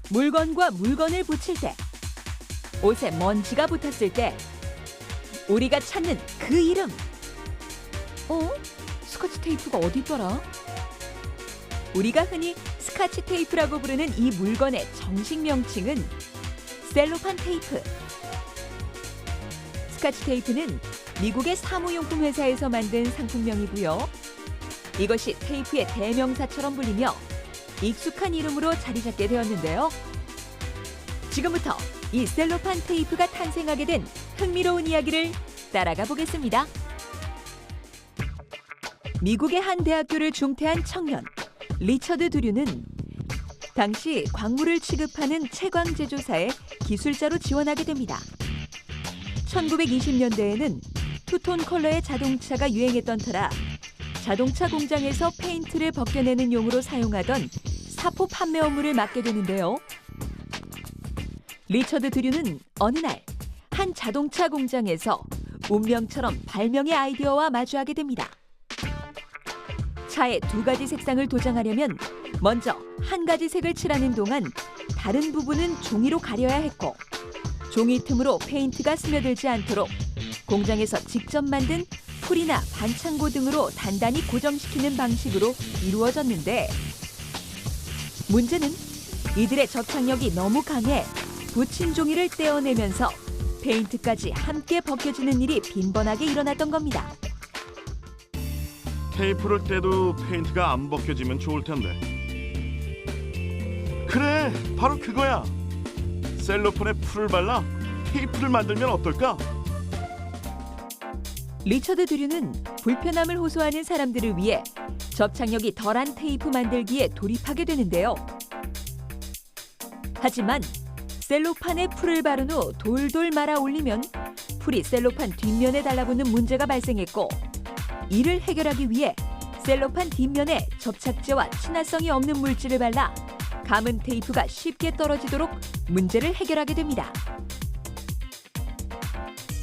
물건과 물건을 붙일 때, 옷에 먼지가 붙었을 때, 우리가 찾는 그 이름. 스카치 테이프가 어디 있더라? 우리가 흔히 스카치 테이프라고 부르는 이 물건의 정식 명칭은 셀로판 테이프. 스카치 테이프는 미국의 사무용품 회사에서 만든 상품명이고요. 이것이 테이프의 대명사처럼 불리며 익숙한 이름으로 자리 잡게 되었는데요. 지금부터 이 셀로판 테이프가 탄생하게 된 흥미로운 이야기를 따라가 보겠습니다. 미국의 한 대학교를 중퇴한 청년 리처드 드류는 당시 광물을 취급하는 채광 제조사에 기술자로 지원하게 됩니다. 1920년대에는 투톤 컬러의 자동차가 유행했던 터라 자동차 공장에서 페인트를 벗겨내는 용으로 사용하던 사포 판매 업무를 맡게 되는데요. 리처드 드류는 어느 날 한 자동차 공장에서 운명처럼 발명의 아이디어와 마주하게 됩니다. 차에 두 가지 색상을 도장하려면 먼저 한 가지 색을 칠하는 동안 다른 부분은 종이로 가려야 했고, 종이 틈으로 페인트가 스며들지 않도록 공장에서 직접 만든 풀이나 반창고 등으로 단단히 고정시키는 방식으로 이루어졌는데, 문제는 이들의 접착력이 너무 강해 붙인 종이를 떼어내면서 페인트까지 함께 벗겨지는 일이 빈번하게 일어났던 겁니다. 테이프를 떼도 페인트가 안 벗겨지면 좋을 텐데. 그래, 바로 그거야. 셀로폰에 풀을 발라 테이프를 만들면 어떨까? 리처드 드류는 불편함을 호소하는 사람들을 위해 접착력이 덜한 테이프 만들기에 돌입하게 되는데요. 하지만 셀로판에 풀을 바른 후 돌돌 말아 올리면 풀이 셀로판 뒷면에 달라붙는 문제가 발생했고, 이를 해결하기 위해 셀로판 뒷면에 접착제와 친화성이 없는 물질을 발라 감은 테이프가 쉽게 떨어지도록 문제를 해결하게 됩니다.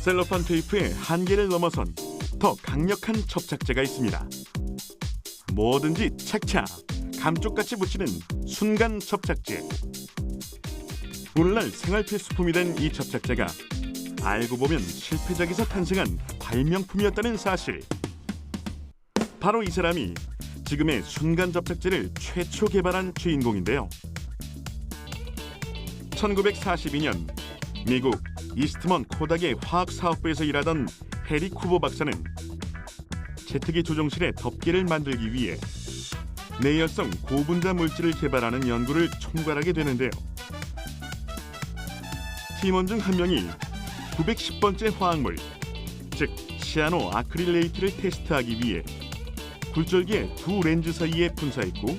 셀로판 테이프의 한계를 넘어선 더 강력한 접착제가 있습니다. 뭐든지 착착, 감쪽같이 붙이는 순간 접착제. 오늘날 생활 필수품이 된 이 접착제가 알고 보면 실패작에서 탄생한 발명품이었다는 사실. 바로 이 사람이 지금의 순간 접착제를 최초 개발한 주인공인데요. 1942년 미국 이스트먼 코닥의 화학사업부에서 일하던 해리 쿠버 박사는 제트기 조종실의 덮개를 만들기 위해 내열성 고분자 물질을 개발하는 연구를 총괄하게 되는데요. 팀원 중 한 명이 910번째 화학물, 즉 시아노 아크릴레이트를 테스트하기 위해 굴절기의 두 렌즈 사이에 분사했고,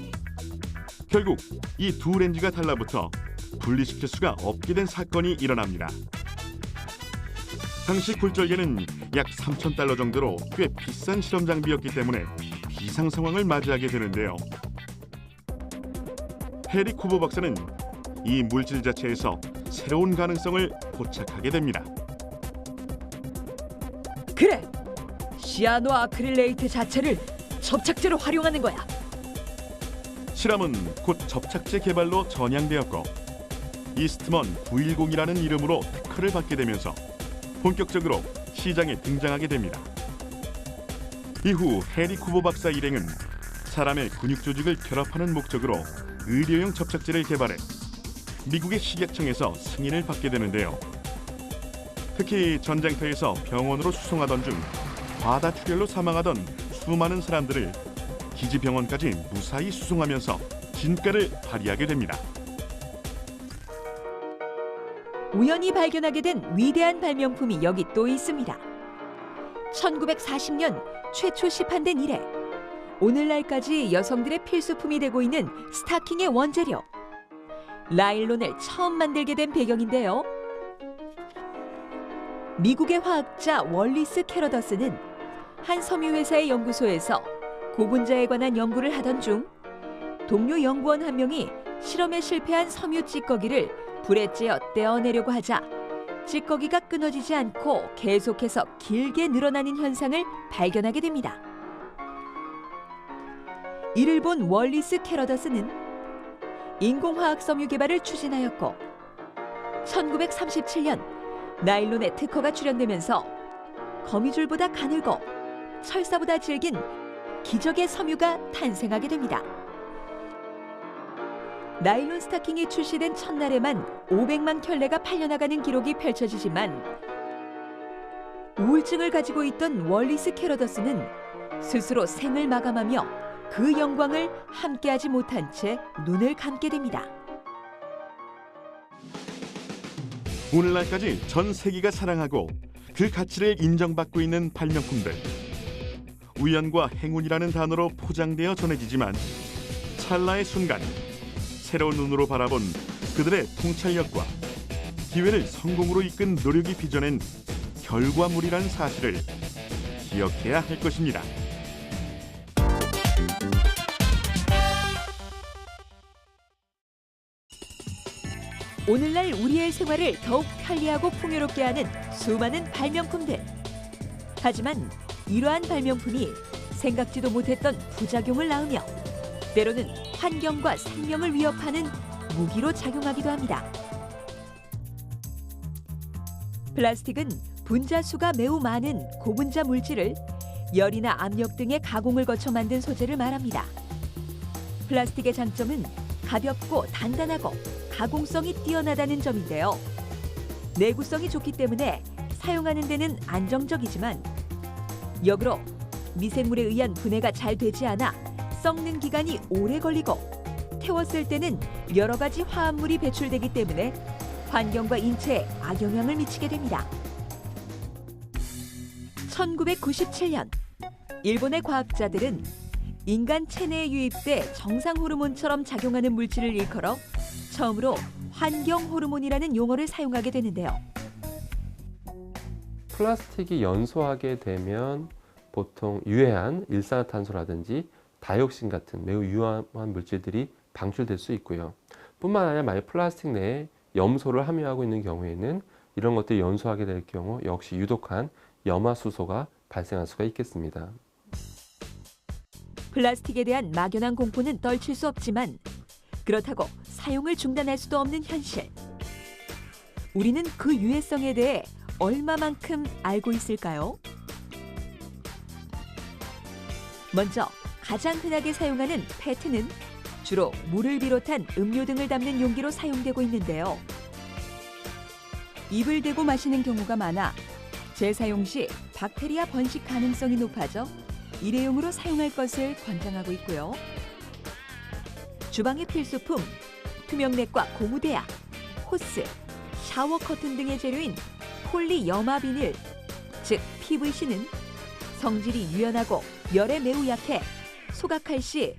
결국 이 두 렌즈가 달라붙어 분리시킬 수가 없게 된 사건이 일어납니다. 당시 굴절기는 약 3,000달러 정도로 꽤 비싼 실험 장비였기 때문에 비상 상황을 맞이하게 되는데요. 해리 쿠버 박사는 이 물질 자체에서 새로운 가능성을 포착하게 됩니다. 그래! 시아노 아크릴레이트 자체를 접착제로 활용하는 거야. 실험은 곧 접착제 개발로 전향되었고, 이스트먼 910이라는 이름으로 특허를 받게 되면서 본격적으로 시장에 등장하게 됩니다. 이후 해리 쿠버 박사 일행은 사람의 근육 조직을 결합하는 목적으로 의료용 접착제를 개발해 미국의 식약청에서 승인을 받게 되는데요. 특히 전쟁터에서 병원으로 수송하던 중 과다출혈로 사망하던 수많은 사람들을 기지병원까지 무사히 수송하면서 진가를 발휘하게 됩니다. 우연히 발견하게 된 위대한 발명품이 여기 또 있습니다. 1940년 최초 시판된 이래 오늘날까지 여성들의 필수품이 되고 있는 스타킹의 원재료 라일론을 처음 만들게 된 배경인데요. 미국의 화학자 월리스 캐러더스는 한 섬유회사의 연구소에서 고분자에 관한 연구를 하던 중 동료 연구원 한 명이 실험에 실패한 섬유 찌꺼기를 불에 쬐어 떼어내려고 하자 찌꺼기가 끊어지지 않고 계속해서 길게 늘어나는 현상을 발견하게 됩니다. 이를 본 월리스 캐러더스는 인공화학 섬유 개발을 추진하였고 1937년 나일론의 특허가 출현되면서 거미줄보다 가늘고 철사보다 질긴 기적의 섬유가 탄생하게 됩니다. 나일론 스타킹이 출시된 첫날에만 500만 켤레가 팔려나가는 기록이 펼쳐지지만 우울증을 가지고 있던 월리스 캐러더스는 스스로 생을 마감하며 그 영광을 함께하지 못한 채 눈을 감게 됩니다. 오늘날까지 전 세계가 사랑하고 그 가치를 인정받고 있는 발명품들. 우연과 행운이라는 단어로 포장되어 전해지지만 찰나의 순간 새로운 눈으로 바라본 그들의 통찰력과 기회를 성공으로 이끈 노력이 빚어낸 결과물이란 사실을 기억해야 할 것입니다. 오늘날 우리의 생활을 더욱 편리하고 풍요롭게 하는 수많은 발명품들. 하지만 이러한 발명품이 생각지도 못했던 부작용을 낳으며 때로는 환경과 생명을 위협하는 무기로 작용하기도 합니다. 플라스틱은 분자수가 매우 많은 고분자 물질을 열이나 압력 등의 가공을 거쳐 만든 소재를 말합니다. 플라스틱의 장점은 가볍고 단단하고 가공성이 뛰어나다는 점인데요. 내구성이 좋기 때문에 사용하는 데는 안정적이지만 역으로 미생물에 의한 분해가 잘 되지 않아 썩는 기간이 오래 걸리고 태웠을 때는 여러 가지 화합물이 배출되기 때문에 환경과 인체에 악영향을 미치게 됩니다. 1997년 일본의 과학자들은 인간 체내에 유입돼 정상 호르몬처럼 작용하는 물질을 일컬어 처음으로 환경 호르몬이라는 용어를 사용하게 되는데요. 플라스틱이 연소하게 되면 보통 유해한 일산화탄소라든지 다이옥신 같은 매우 위험한 물질들이 방출될 수 있고요. 뿐만 아니라 만약 플라스틱 내에 염소를 함유하고 있는 경우에는 이런 것들이 연소하게 될 경우 역시 유독한 염화수소가 발생할 수가 있겠습니다. 플라스틱에 대한 막연한 공포는 떨칠 수 없지만 그렇다고 사용을 중단할 수도 없는 현실. 우리는 그 유해성에 대해 얼마만큼 알고 있을까요? 먼저 가장 흔하게 사용하는 페트는 주로 물을 비롯한 음료 등을 담는 용기로 사용되고 있는데요. 입을 대고 마시는 경우가 많아 재사용 시 박테리아 번식 가능성이 높아져 일회용으로 사용할 것을 권장하고 있고요. 주방의 필수품, 투명넥과 고무대야, 호스, 샤워 커튼 등의 재료인 폴리염화 비닐, 즉 PVC는 성질이 유연하고 열에 매우 약해 소각할 시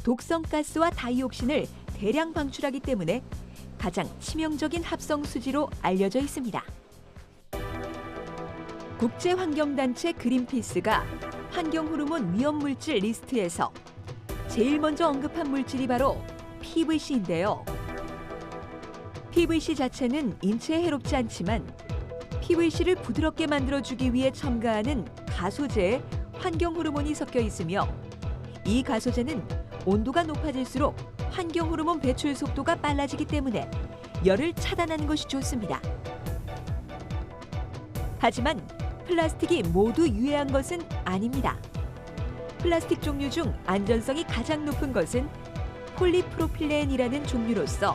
독성가스와 다이옥신을 대량 방출하기 때문에 가장 치명적인 합성 수지로 알려져 있습니다. 국제환경단체 그린피스가 환경호르몬 위험물질 리스트에서 제일 먼저 언급한 물질이 바로 PVC인데요. PVC 자체는 인체에 해롭지 않지만 PVC를 부드럽게 만들어주기 위해 첨가하는 가소제에 환경호르몬이 섞여 있으며 이 가소제는 온도가 높아질수록 환경호르몬 배출 속도가 빨라지기 때문에 열을 차단하는 것이 좋습니다. 하지만 플라스틱이 모두 유해한 것은 아닙니다. 플라스틱 종류 중 안전성이 가장 높은 것은 폴리프로필렌이라는 종류로서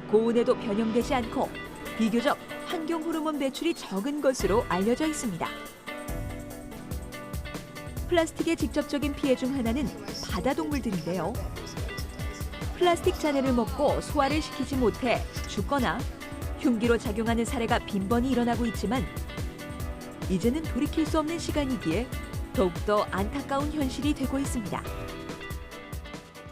고온에도 변형되지 않고 비교적 환경 호르몬 배출이 적은 것으로 알려져 있습니다. 플라스틱의 직접적인 피해 중 하나는 바다 동물들인데요. 플라스틱 잔해를 먹고 소화를 시키지 못해 죽거나 흉기로 작용하는 사례가 빈번히 일어나고 있지만 이제는 돌이킬 수 없는 시간이기에 더욱더 안타까운 현실이 되고 있습니다.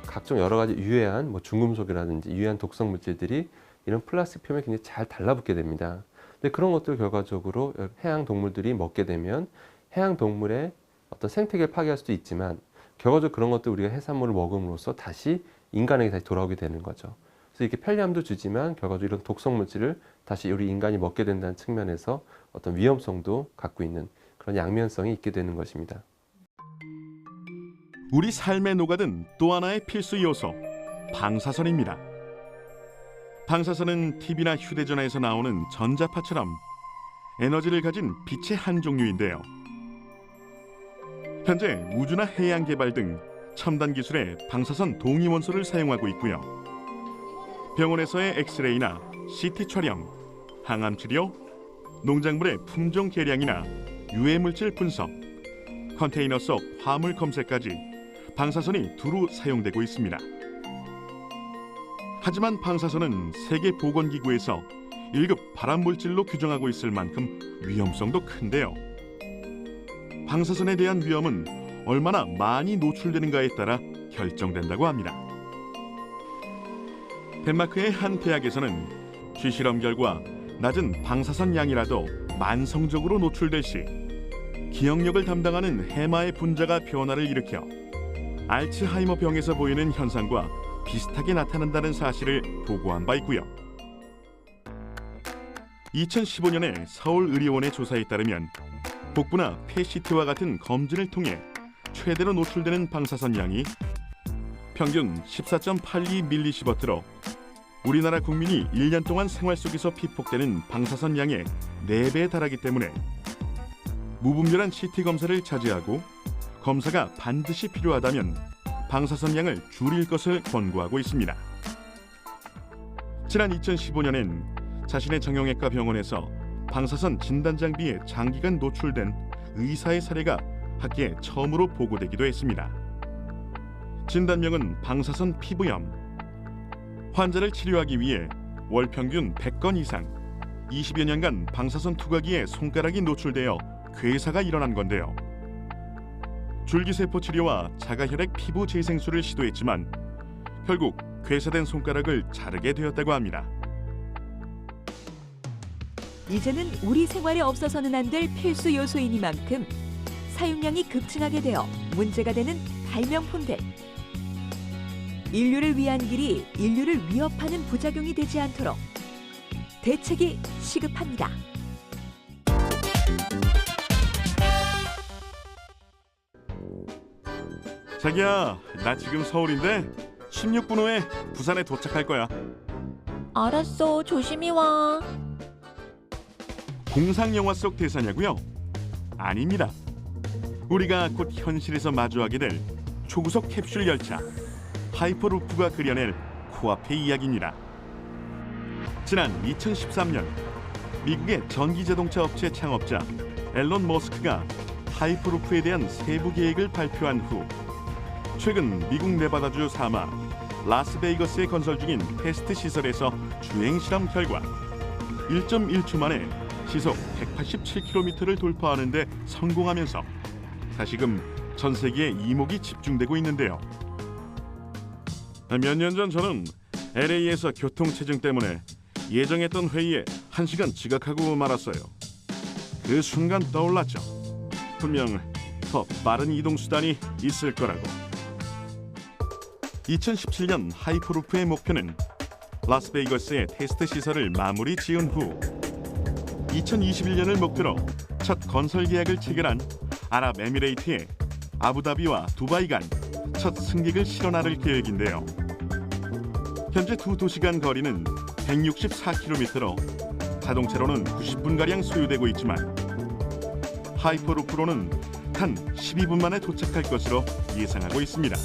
각종 여러 가지 유해한 중금속이라든지 유해한 독성 물질들이 이런 플라스틱 표면에 굉장히 잘 달라붙게 됩니다. 근데 그런 것들 결과적으로 해양 동물들이 먹게 되면 해양 동물의 어떤 생태계를 파괴할 수도 있지만 결과적으로 그런 것들 우리가 해산물을 먹음으로써 다시 인간에게 다시 돌아오게 되는 거죠. 그래서 이렇게 편리함도 주지만 결과적으로 이런 독성 물질을 다시 우리 인간이 먹게 된다는 측면에서 어떤 위험성도 갖고 있는 그런 양면성이 있게 되는 것입니다. 우리 삶에 녹아든 또 하나의 필수 요소, 방사선입니다. 방사선은 TV나 휴대전화에서 나오는 전자파처럼 에너지를 가진 빛의 한 종류인데요. 현재 우주나 해양 개발 등 첨단 기술의 방사선 동위 원소를 사용하고 있고요. 병원에서의 엑스레이나 CT 촬영, 항암 치료, 농작물의 품종 개량이나 유해 물질 분석, 컨테이너 속 화물 검색까지 방사선이 두루 사용되고 있습니다. 하지만 방사선은 세계보건기구에서 1급 발암물질로 규정하고 있을 만큼 위험성도 큰데요. 방사선에 대한 위험은 얼마나 많이 노출되는가에 따라 결정된다고 합니다. 덴마크의 한 대학에서는 쥐실험 결과 낮은 방사선 양이라도 만성적으로 노출될 시 기억력을 담당하는 해마의 분자가 변화를 일으켜 알츠하이머 병에서 보이는 현상과 비슷하게 나타난다는 사실을 보고한 바 있고요. 2015년에 서울의료원의 조사에 따르면 복부나 폐시트와 같은 검진을 통해 최대로 노출되는 방사선 양이 평균 14.82mSv로 우리나라 국민이 1년 동안 생활 속에서 피폭되는 방사선 양의 4배에 달하기 때문에 무분별한 CT 검사를 자제하고 검사가 반드시 필요하다면 방사선 양을 줄일 것을 권고하고 있습니다. 지난 2015년엔 자신의 정형외과 병원에서 방사선 진단 장비에 장기간 노출된 의사의 사례가 학계에 처음으로 보고되기도 했습니다. 진단명은 방사선 피부염. 환자를 치료하기 위해 월 평균 100건 이상 20여 년간 방사선 투과기에 손가락이 노출되어 괴사가 일어난 건데요. 줄기세포 치료와 자가혈액 피부 재생술을 시도했지만 결국 괴사된 손가락을 자르게 되었다고 합니다. 이제는 우리 생활에 없어서는 안 될 필수 요소이니만큼 사용량이 급증하게 되어 문제가 되는 발명품들. 인류를 위한 길이 인류를 위협하는 부작용이 되지 않도록 대책이 시급합니다. 자기야, 나 지금 서울인데 16분 후에 부산에 도착할 거야. 알았어, 조심히 와. 공상 영화 속 대사냐고요? 아닙니다. 우리가 곧 현실에서 마주하게 될 초고속 캡슐 열차 하이퍼루프가 그려낼 코앞의 이야기입니다. 지난 2013년 미국의 전기자동차 업체 창업자 앨런 머스크가 하이퍼루프에 대한 세부 계획을 발표한 후 최근 미국 네바다주 사마 라스베이거스에 건설 중인 테스트 시설에서 주행 실험 결과 1.1초 만에 시속 187km를 돌파하는 데 성공하면서 다시금 전 세계에 이목이 집중되고 있는데요. 몇 년 전 저는 LA에서 교통체증 때문에 예정했던 회의에 1시간 지각하고 말았어요. 그 순간 떠올랐죠. 분명 더 빠른 이동수단이 있을 거라고. 2017년 하이퍼루프의 목표는 라스베이거스의 테스트 시설을 마무리 지은 후 2021년을 목표로 첫 건설 계약을 체결한 아랍에미레이트의 아부다비와 두바이 간 첫 승객을 실어 나를 계획인데요. 현재 두 도시 간 거리는 164km로 자동차로는 90분가량 소요되고 있지만 하이퍼루프로는 단 12분 만에 도착할 것으로 예상하고 있습니다.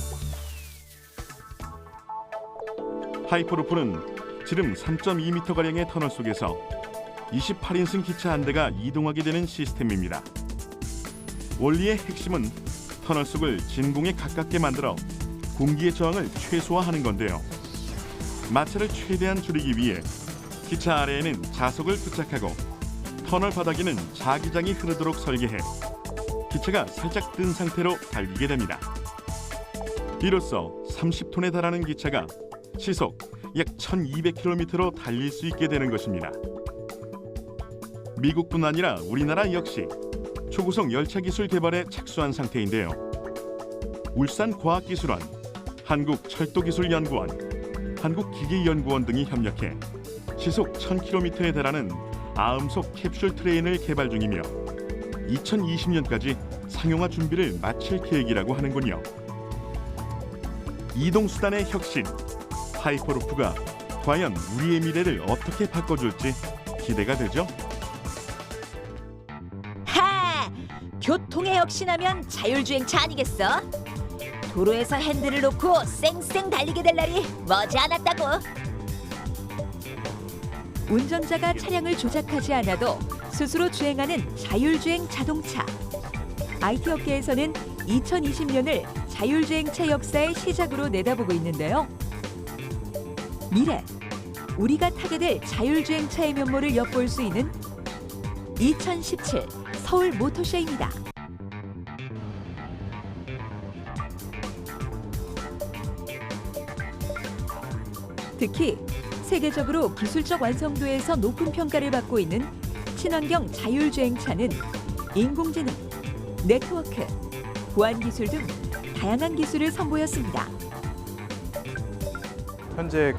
하이퍼루프는 지름 3.2m가량의 터널 속에서 28인승 기차 한 대가 이동하게 되는 시스템입니다. 원리의 핵심은 터널 속을 진공에 가깝게 만들어 공기의 저항을 최소화하는 건데요. 마찰을 최대한 줄이기 위해 기차 아래에는 자석을 부착하고 터널 바닥에는 자기장이 흐르도록 설계해 기차가 살짝 뜬 상태로 달리게 됩니다. 이로써 30톤에 달하는 기차가 시속 약 1200km로 달릴 수 있게 되는 것입니다. 미국뿐 아니라 우리나라 역시 초고속 열차 기술 개발에 착수한 상태인데요. 울산과학기술원, 한국철도기술연구원, 한국기계연구원 등이 협력해 시속 1000km에 달하는 아음속 캡슐 트레인을 개발 중이며 2020년까지 상용화 준비를 마칠 계획이라고 하는군요. 이동수단의 혁신, 하이퍼루프가 과연 우리의 미래를 어떻게 바꿔줄지 기대가 되죠? 하! 교통에 역신하면 자율주행차 아니겠어? 도로에서 핸들을 놓고 쌩쌩 달리게 될 날이 머지않았다고. 운전자가 차량을 조작하지 않아도 스스로 주행하는 자율주행 자동차. IT 업계에서는 2020년을 자율주행차 역사의 시작으로 내다보고 있는데요. 미래, 우리가 타게 될 자율주행차의 면모를 엿볼 수 있는 2017 서울 모터쇼입니다. 특히 세계적으로 기술적 완성도에서 높은 평가를 받고 있는 친환경 자율주행차는 인공지능, 네트워크, 보안 기술 등 다양한 기술을 선보였습니다. 현재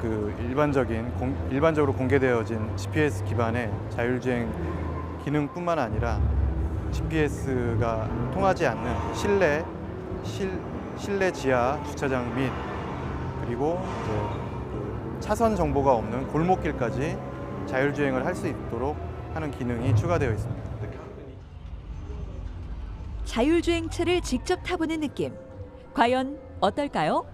일반적으로 공개되어진 GPS 기반의 자율주행 기능뿐만 아니라 GPS가 통하지 않는 실내 지하 주차장 및 그리고 차선 정보가 없는 골목길까지 자율주행을 할 수 있도록 하는 기능이 추가되어 있습니다. 자율주행차를 직접 타보는 느낌, 과연 어떨까요?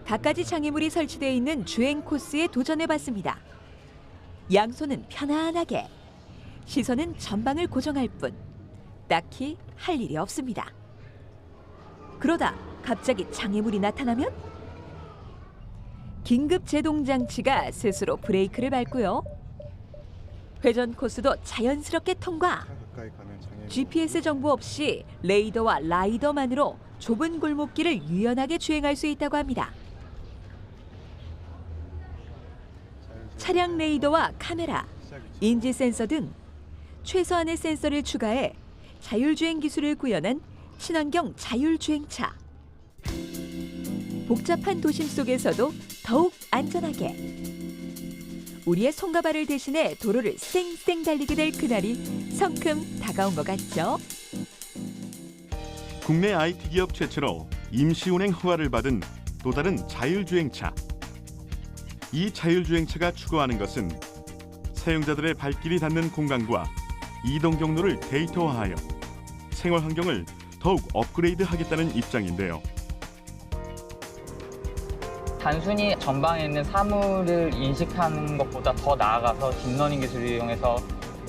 갖가지 장애물이 설치되어 있는 주행 코스에 도전해봤습니다. 양손은 편안하게, 시선은 전방을 고정할 뿐 딱히 할 일이 없습니다. 그러다 갑자기 장애물이 나타나면 긴급 제동 장치가 스스로 브레이크를 밟고요. 회전 코스도 자연스럽게 통과. GPS 정보 없이 레이더와 라이더만으로 좁은 골목길을 유연하게 주행할 수 있다고 합니다. 차량 레이더와 카메라, 인지 센서 등 최소한의 센서를 추가해 자율주행 기술을 구현한 친환경 자율주행차. 복잡한 도심 속에서도 더욱 안전하게. 우리의 손과 발을 대신해 도로를 쌩쌩 달리게 될 그날이 성큼 다가온 것 같죠? 국내 IT 기업 최초로 임시운행 허가를 받은 또 다른 자율주행차. 이 자율주행차가 추구하는 것은 사용자들의 발길이 닿는 공간과 이동 경로를 데이터화하여 생활 환경을 더욱 업그레이드하겠다는 입장인데요. 단순히 전방에 있는 사물을 인식하는 것보다 더 나아가서 딥러닝 기술을 이용해서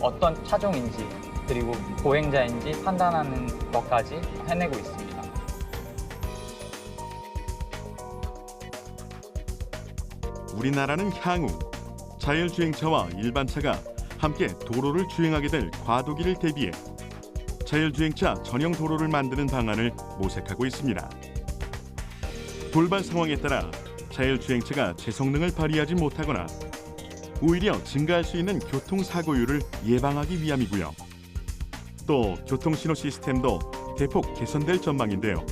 어떤 차종인지 그리고 보행자인지 판단하는 것까지 해내고 있습니다. 우리나라는 향후 자율주행차와 일반차가 함께 도로를 주행하게 될 과도기를 대비해 자율주행차 전용 도로를 만드는 방안을 모색하고 있습니다. 돌발 상황에 따라 자율주행차가 제 성능을 발휘하지 못하거나 오히려 증가할 수 있는 교통사고율을 예방하기 위함이고요. 또 교통신호 시스템도 대폭 개선될 전망인데요.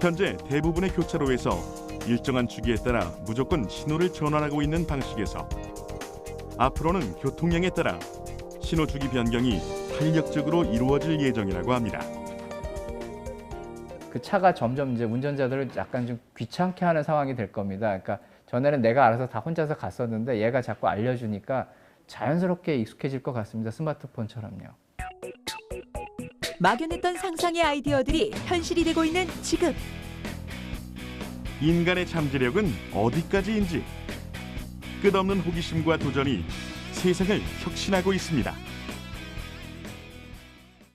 현재 대부분의 교차로에서 일정한 주기에 따라 무조건 신호를 전환하고 있는 방식에서 앞으로는 교통량에 따라 신호 주기 변경이 탄력적으로 이루어질 예정이라고 합니다. 그 차가 점점 이제 운전자들을 약간 좀 귀찮게 하는 상황이 될 겁니다. 그러니까 전에는 내가 알아서 다 혼자서 갔었는데 얘가 자꾸 알려주니까 자연스럽게 익숙해질 것 같습니다. 스마트폰처럼요. 막연했던 상상의 아이디어들이 현실이 되고 있는 지금. 인간의 잠재력은 어디까지인지 끝없는 호기심과 도전이 세상을 혁신하고 있습니다.